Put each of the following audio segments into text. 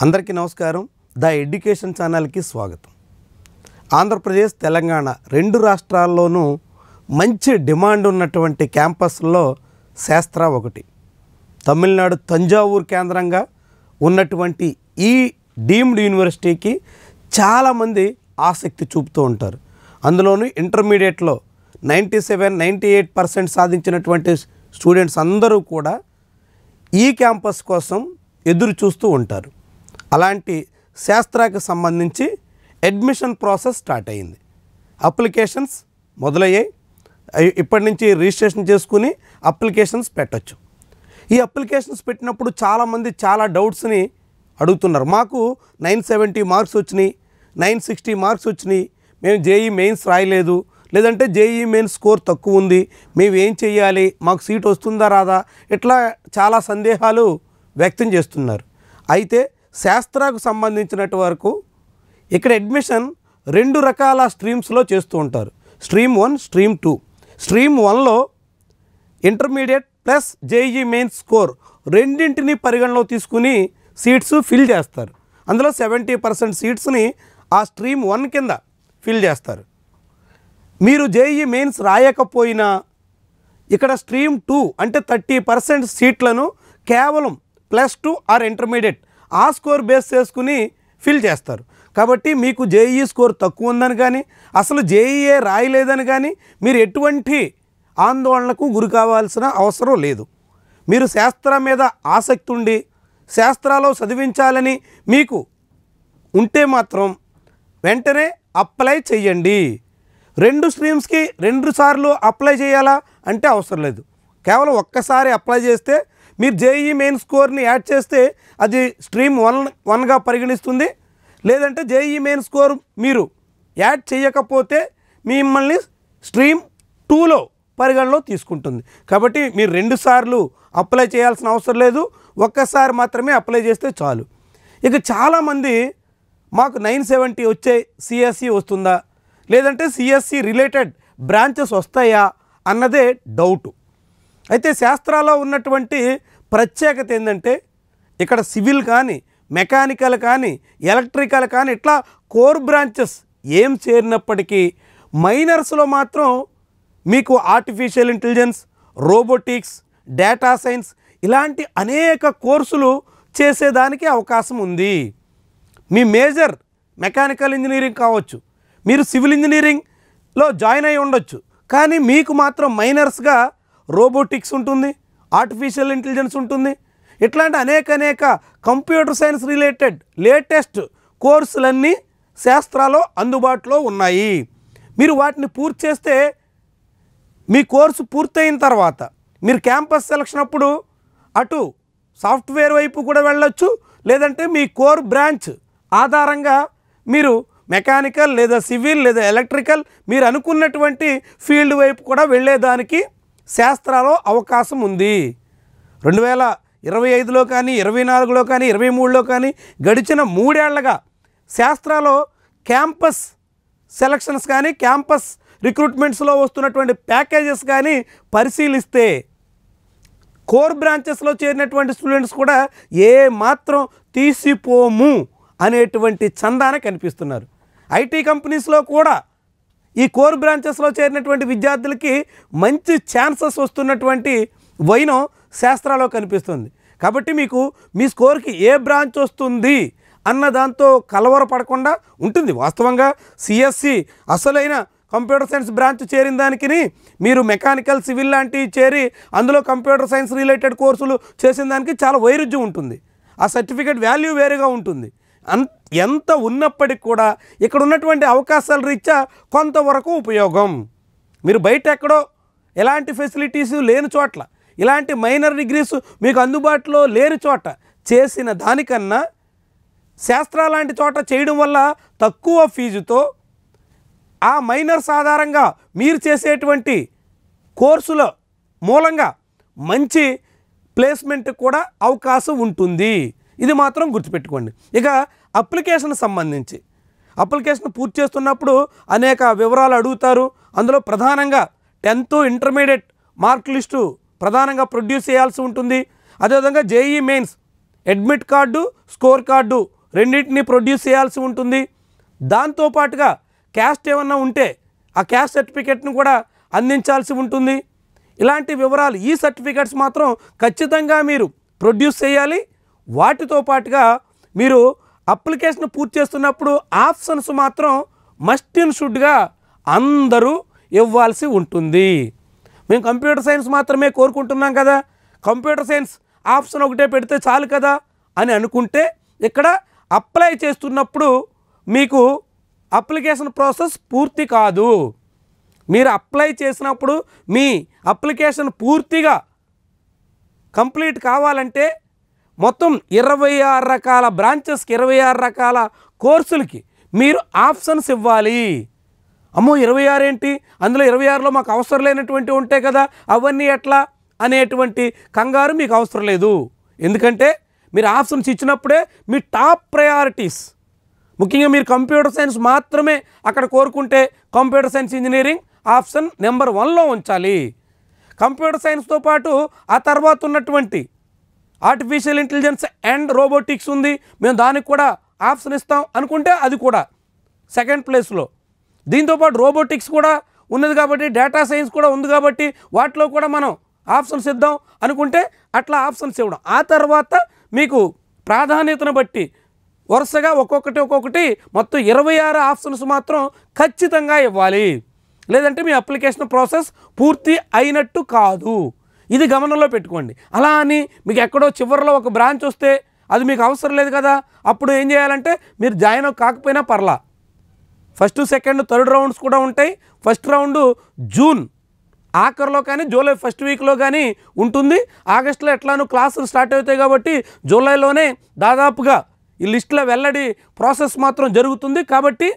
అందరికీ నమస్కారం. The education ఛానల్కి స్వాగతం. ఆంధ్రప్రదేశ్, తెలంగాణ రెండు రాష్ట్రాల్లోనూ మంచి డిమాండ్ ఉన్నటువంటి క్యాంపస్లో శాస్త్ర ఒకటి. తమిళనాడు తంజావూరు కేంద్రంగా ఉన్నటువంటి ఈ డీమ్డ్ యూనివర్సిటీకి చాలామంది ఆసక్తి చూపుతూ ఉంటారు. అందులోనూ ఇంటర్మీడియట్లో 97-98% సాధించినటువంటి స్టూడెంట్స్ అందరూ కూడా ఈ క్యాంపస్ కోసం ఎదురు చూస్తూ ఉంటారు. అలాంటి శాస్త్రాకి సంబంధించి అడ్మిషన్ ప్రాసెస్ స్టార్ట్ అయింది. అప్లికేషన్స్ మొదలయ్యాయి. ఇప్పటి నుంచి రిజిస్ట్రేషన్ చేసుకుని అప్లికేషన్స్ పెట్టచ్చు. ఈ అప్లికేషన్స్ పెట్టినప్పుడు చాలామంది చాలా డౌట్స్ని అడుగుతున్నారు. మాకు 970 మార్క్స్ వచ్చినాయి, 960 మార్క్స్ వచ్చినాయి, మేము జేఈ మెయిన్స్ రాయలేదు, లేదంటే జేఈ మెయిన్స్ స్కోర్ తక్కువ ఉంది, మేము ఏం చెయ్యాలి, మాకు సీట్ వస్తుందా రాదా, ఇట్లా చాలా సందేహాలు వ్యక్తం చేస్తున్నారు. అయితే శాస్త్రాకు సంబంధించినటు వరకు ఇక్కడ అడ్మిషన్ రెండు రకాల స్ట్రీమ్స్లో చేస్తూ ఉంటారు. Stream 1, stream 2. స్ట్రీమ్ 1లో intermediate plus JEE mains score రెండింటిని పరిగణలో తీసుకుని సీట్స్ ఫిల్ చేస్తారు. అందులో 70% సీట్స్ని ఆ స్ట్రీమ్ 1 కింద ఫిల్ చేస్తారు. మీరు జేఈ మెయిన్స్ రాయకపోయినా ఇక్కడ స్ట్రీమ్ 2 అంటే 30% సీట్లను కేవలం +2 ఆర్ ఇంటర్మీడియట్ ఆ స్కోర్ బేస్ చేసుకుని ఫిల్ చేస్తారు. కాబట్టి మీకు జేఈ స్కోర్ తక్కువ ఉందని కానీ, అసలు జేఈఏ రాయలేదని కానీ మీరు ఎటువంటి ఆందోళనకు గురి కావాల్సిన అవసరం లేదు. మీరు శాస్త్రం మీద ఆసక్తి ఉండి శాస్త్రాలో చదివించాలని మీకు ఉంటే మాత్రం వెంటనే అప్లై చేయండి. రెండు స్ట్రీమ్స్కి 2 సార్లు అప్లై చేయాలా అంటే అవసరం లేదు. కేవలం ఒక్కసారి అప్లై చేస్తే మీరు జేఈ మెయిన్ స్కోర్ని యాడ్ చేస్తే అది స్ట్రీమ్ 1గా పరిగణిస్తుంది. లేదంటే జేఈ మెయిన్ స్కోర్ మీరు యాడ్ చేయకపోతే మిమ్మల్ని స్ట్రీమ్ 2లో పరిగణలో తీసుకుంటుంది. కాబట్టి మీరు 2 సార్లు అప్లై చేయాల్సిన అవసరం లేదు, ఒక్కసారి మాత్రమే అప్లై చేస్తే చాలు. ఇక చాలామంది మాకు 970 వచ్చే సిఎస్సి వస్తుందా, లేదంటే సిఎస్సి రిలేటెడ్ బ్రాంచెస్ వస్తాయా అన్నదే డౌటు. అయితే శాస్త్రాల్లో ఉన్నటువంటి ప్రత్యేకత ఏంటంటే ఇక్కడ సివిల్ కానీ, మెకానికల్ కానీ, ఎలక్ట్రికల్ కానీ ఇట్లా కోర్ బ్రాంచెస్ ఏం చేరినప్పటికీ మైనర్స్లో మాత్రం మీకు artificial intelligence, robotics, data science ఇలాంటి అనేక కోర్సులు చేసేదానికి అవకాశం ఉంది. మీ మేజర్ మెకానికల్ ఇంజనీరింగ్ కావచ్చు, మీరు సివిల్ ఇంజనీరింగ్లో జాయిన్ అయి ఉండొచ్చు, కానీ మీకు మాత్రం మైనర్స్గా రోబోటిక్స్ ఉంటుంది, ఆర్టిఫిషియల్ ఇంటెలిజెన్స్ ఉంటుంది. ఇట్లాంటి అనేక కంప్యూటర్ సైన్స్ రిలేటెడ్ లేటెస్ట్ కోర్సులన్నీ శాస్త్రాలో అందుబాటులో ఉన్నాయి. మీరు వాటిని పూర్తి చేస్తే మీ కోర్సు పూర్తయిన తర్వాత మీరు క్యాంపస్ సెలక్షన్ అప్పుడు అటు సాఫ్ట్వేర్ వైపు కూడా వెళ్ళొచ్చు, లేదంటే మీ కోర్ బ్రాంచ్ ఆధారంగా మీరు మెకానికల్ లేదా సివిల్ లేదా ఎలక్ట్రికల్ మీరు అనుకున్నటువంటి ఫీల్డ్ వైపు కూడా వెళ్ళేదానికి శాస్త్రాలో అవకాశం ఉంది. 2025లో కానీ, 24లో కానీ, 23లో కానీ గడిచిన 3 ఏళ్లుగా శాస్త్రాలో క్యాంపస్ సెలక్షన్స్ కానీ, క్యాంపస్ రిక్రూట్మెంట్స్లో వస్తున్నటువంటి ప్యాకేజెస్ కానీ పరిశీలిస్తే కోర్ బ్రాంచెస్లో చేరినటువంటి స్టూడెంట్స్ కూడా ఏ మాత్రం తీసిపోము అనేటువంటి చందాన కనిపిస్తున్నారు. ఐటీ కంపెనీస్లో కూడా ఈ కోర్ బ్రాంచెస్లో చేరినటువంటి విద్యార్థులకి మంచి ఛాన్సెస్ వస్తున్నటువంటి వైనం శాస్త్రాలో కనిపిస్తుంది. కాబట్టి మీకు మీ స్కోర్కి ఏ బ్రాంచ్ వస్తుంది అన్న దాంతో కలవరపడకుండా ఉంటుంది. వాస్తవంగా సిఎస్సి అసలైన కంప్యూటర్ సైన్స్ బ్రాంచ్ చేరిన దానికి మీరు మెకానికల్, సివిల్ లాంటివి చేరి అందులో కంప్యూటర్ సైన్స్ రిలేటెడ్ కోర్సులు చేసిన దానికి చాలా వైరుధ్యం ఉంటుంది. ఆ సర్టిఫికేట్ వాల్యూ వేరుగా ఉంటుంది. ఎంత ఉన్నప్పటికీ కూడా ఇక్కడ ఉన్నటువంటి అవకాశాల రీత్యా కొంతవరకు ఉపయోగం. మీరు బయట ఎక్కడో ఎలాంటి ఫెసిలిటీస్ లేని చోట్ల, ఇలాంటి మైనర్ డిగ్రీస్ మీకు అందుబాటులో లేని చోట చేసిన దానికన్నా శాస్త్ర లాంటి చోట చేయడం వల్ల తక్కువ ఫీజుతో ఆ మైనర్స్ ఆధారంగా మీరు చేసేటువంటి కోర్సుల మూలంగా మంచి ప్లేస్మెంట్ కూడా అవకాశం ఉంటుంది. ఇది మాత్రం గుర్తుపెట్టుకోండి. ఇక అప్లికేషన్ సంబంధించి అప్లికేషన్ పూర్తి చేస్తున్నప్పుడు అనేక వివరాలు అడుగుతారు. అందులో ప్రధానంగా 10th ఇంటర్మీడియట్ మార్క్ లిస్టు ప్రధానంగా ప్రొడ్యూస్ చేయాల్సి ఉంటుంది. అదేవిధంగా JEE mains admit card, score card రెండింటినీ ప్రొడ్యూస్ చేయాల్సి ఉంటుంది. దాంతోపాటుగా క్యాస్ట్ ఏమన్నా ఉంటే ఆ క్యాస్ట్ సర్టిఫికెట్ను కూడా అందించాల్సి ఉంటుంది. ఇలాంటి వివరాలు, ఈ సర్టిఫికెట్స్ మాత్రం ఖచ్చితంగా మీరు ప్రొడ్యూస్ చేయాలి. వాటితో పాటుగా మీరు అప్లికేషన్ పూర్తి చేస్తున్నప్పుడు ఆప్షన్స్ మాత్రం మస్ట్ అండ్ షుడ్గా అందరూ ఇవ్వాల్సి ఉంటుంది. మేము కంప్యూటర్ సైన్స్ మాత్రమే కోరుకుంటున్నాం కదా, కంప్యూటర్ సైన్స్ ఆప్షన్ ఒకటే పెడితే చాలు కదా అని అనుకుంటే ఇక్కడ అప్లై చేస్తున్నప్పుడు మీకు అప్లికేషన్ ప్రాసెస్ పూర్తి కాదు. మీరు అప్లై చేసినప్పుడు మీ అప్లికేషన్ పూర్తిగా కంప్లీట్ కావాలంటే మొత్తం 26 రకాల బ్రాంచెస్కి, 26 రకాల కోర్సులకి మీరు ఆప్షన్స్ ఇవ్వాలి. అమ్మో 26 ఏంటి, అందులో 26లో మాకు అవసరం లేనటువంటి ఉంటాయి కదా, అవన్నీ ఎట్లా అనేటువంటి కంగారు మీకు అవసరం లేదు. ఎందుకంటే మీరు ఆప్షన్స్ ఇచ్చినప్పుడే మీ టాప్ ప్రయారిటీస్, ముఖ్యంగా మీరు కంప్యూటర్ సైన్స్ మాత్రమే అక్కడ కోరుకుంటే computer science engineering option number 1లో ఉంచాలి. కంప్యూటర్ సైన్స్తో పాటు ఆ తర్వాత ఉన్నటువంటి ఆర్టిఫిషియల్ ఇంటెలిజెన్స్ అండ్ రోబోటిక్స్ ఉంది, మేము దానికి కూడా ఆప్షన్ ఇస్తాం అనుకుంటే అది కూడా సెకండ్ ప్లేస్లో. దీంతోపాటు రోబోటిక్స్ కూడా ఉన్నది కాబట్టి, డేటా సైన్స్ కూడా ఉంది కాబట్టి వాటిలో కూడా మనం ఆప్షన్స్ ఇద్దాం అనుకుంటే అట్లా ఆప్షన్స్ ఇవ్వడం. ఆ తర్వాత మీకు ప్రాధాన్యతను బట్టి వరుసగా ఒక్కొక్కటి మొత్తం 26 ఆప్షన్స్ మాత్రం ఖచ్చితంగా ఇవ్వాలి. లేదంటే మీ అప్లికేషన్ ప్రాసెస్ పూర్తి అయినట్టు కాదు. ఇది గమనంలో పెట్టుకోండి. అలా అని మీకు ఎక్కడో చివరిలో ఒక బ్రాంచ్ వస్తే అది మీకు అవసరం లేదు కదా, అప్పుడు ఏం చేయాలంటే మీరు జాయిన్ కాకపోయినా పర్లా, ఫస్ట్, సెకండ్, థర్డ్ రౌండ్స్ కూడా ఉంటాయి. ఫస్ట్ రౌండ్ జూన్ ఆఖరిలో కానీ జూలై ఫస్ట్ వీక్లో కానీ ఉంటుంది. ఆగస్టులో ఎట్లానూ క్లాసులు స్టార్ట్ అవుతాయి కాబట్టి జూలైలోనే దాదాపుగా ఈ లిస్టులో వెల్లడి ప్రాసెస్ మాత్రం జరుగుతుంది. కాబట్టి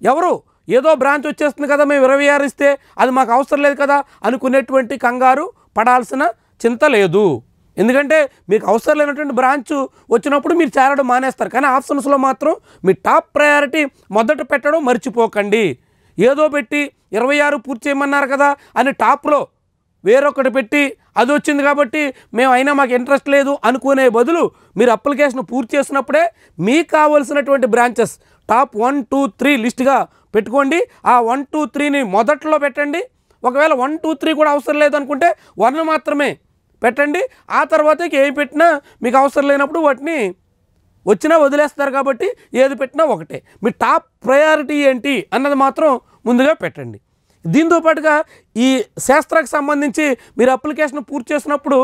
ఎవరు ఏదో బ్రాంచ్ వచ్చేస్తుంది కదా, మేము 26 ఇస్తే అది మాకు అవసరం లేదు కదా అనుకునేటువంటి కంగారు పడాల్సిన చింత లేదు. ఎందుకంటే మీకు అవసరం లేనటువంటి బ్రాంచ్ వచ్చినప్పుడు మీరు చేరడం మానేస్తారు. కానీ ఆప్షన్స్లో మాత్రం మీ టాప్ ప్రయారిటీ మొదట పెట్టడం మర్చిపోకండి. ఏదో పెట్టి 26 పూర్తి చేయమన్నారు కదా అని టాప్లో వేరొకటి పెట్టి అది వచ్చింది కాబట్టి మేము అయినా మాకు ఇంట్రెస్ట్ లేదు అనుకునే బదులు మీరు అప్లికేషన్ పూర్తి చేసినప్పుడే మీకు కావలసినటువంటి బ్రాంచెస్ టాప్ 1, 2, 3 లిస్ట్గా పెట్టుకోండి. ఆ 1, 2, 3ని మొదట్లో పెట్టండి. ఒకవేళ 1, 2, 3 కూడా అవసరం లేదనుకుంటే 1 మాత్రమే పెట్టండి. ఆ తర్వాత ఏం పెట్టినా మీకు అవసరం లేనప్పుడు వాటిని వచ్చినా వదిలేస్తారు కాబట్టి ఏది పెట్టినా ఒకటే. మీ టాప్ ప్రయారిటీ ఏంటి అన్నది మాత్రం ముందుగా పెట్టండి. దీంతోపాటుగా ఈ శాస్త్రానికి సంబంధించి మీరు అప్లికేషన్ పూర్తి చేసినప్పుడు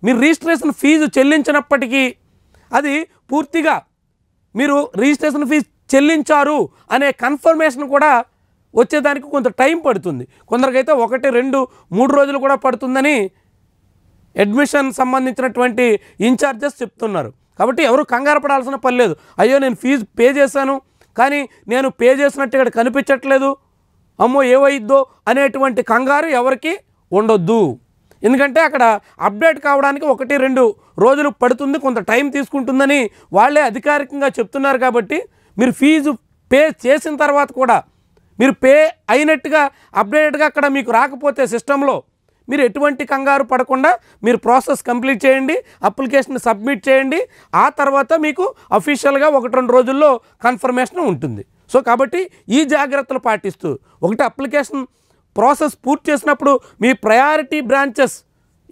మీరు రిజిస్ట్రేషన్ ఫీజు చెల్లించినప్పటికీ అది పూర్తిగా మీరు రిజిస్ట్రేషన్ ఫీజు చెల్లించారు అనే కన్ఫర్మేషన్ కూడా వచ్చేదానికి కొంత టైం పడుతుంది. కొందరికైతే 1, 2, 3 రోజులు కూడా పడుతుందని అడ్మిషన్ సంబంధించినటువంటి ఇన్ఛార్జెస్ చెప్తున్నారు. కాబట్టి ఎవరు కంగారు పడాల్సిన పని లేదు. అయ్యో నేను ఫీజు పే చేశాను కానీ నేను పే చేసినట్టు ఇక్కడ కనిపించట్లేదు, అమ్మో ఏవైద్దో అనేటువంటి కంగారు ఎవరికి ఉండొద్దు. ఎందుకంటే అక్కడ అప్డేట్ కావడానికి 1, 2 రోజులు పడుతుంది, కొంత టైం తీసుకుంటుందని వాళ్ళే అధికారికంగా చెప్తున్నారు. కాబట్టి మీరు ఫీజు పే చేసిన తర్వాత కూడా మీరు పే అయినట్టుగా అప్డేటెడ్గా అక్కడ మీకు రాకపోతే సిస్టంలో మీరు ఎటువంటి కంగారు పడకుండా మీరు ప్రాసెస్ కంప్లీట్ చేయండి, అప్లికేషన్ సబ్మిట్ చేయండి. ఆ తర్వాత మీకు అఫీషియల్గా 1-2 రోజుల్లో కన్ఫర్మేషన్ ఉంటుంది. సో కాబట్టి ఈ జాగ్రత్తలు పాటిస్తూ ఒకటి అప్లికేషన్ ప్రాసెస్ పూర్తి చేసినప్పుడు మీ ప్రయారిటీ బ్రాంచెస్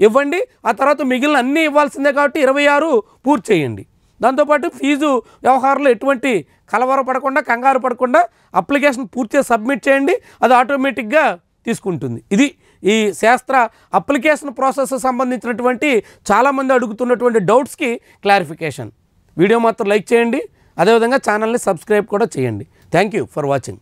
ఇవ్వండి. ఆ తర్వాత మిగిలిన అన్నీ ఇవ్వాల్సిందే కాబట్టి 26 పూర్తి చేయండి. దాంతోపాటు ఫీజు వ్యవహారంలో ఎటువంటి కలవరపడకుండా కంగారు పడకుండా అప్లికేషన్ పూర్తిగా సబ్మిట్ చేయండి, అది ఆటోమేటిక్గా తీసుకుంటుంది. ఇది ఈ శాస్త్ర అప్లికేషన్ ప్రాసెస్ సంబంధించినటువంటి చాలామంది అడుగుతున్నటువంటి డౌట్స్కి క్లారిఫికేషన్. వీడియో మాత్రం లైక్ చేయండి, అదేవిధంగా ఛానల్ని సబ్స్క్రైబ్ కూడా చేయండి. Thank you for watching.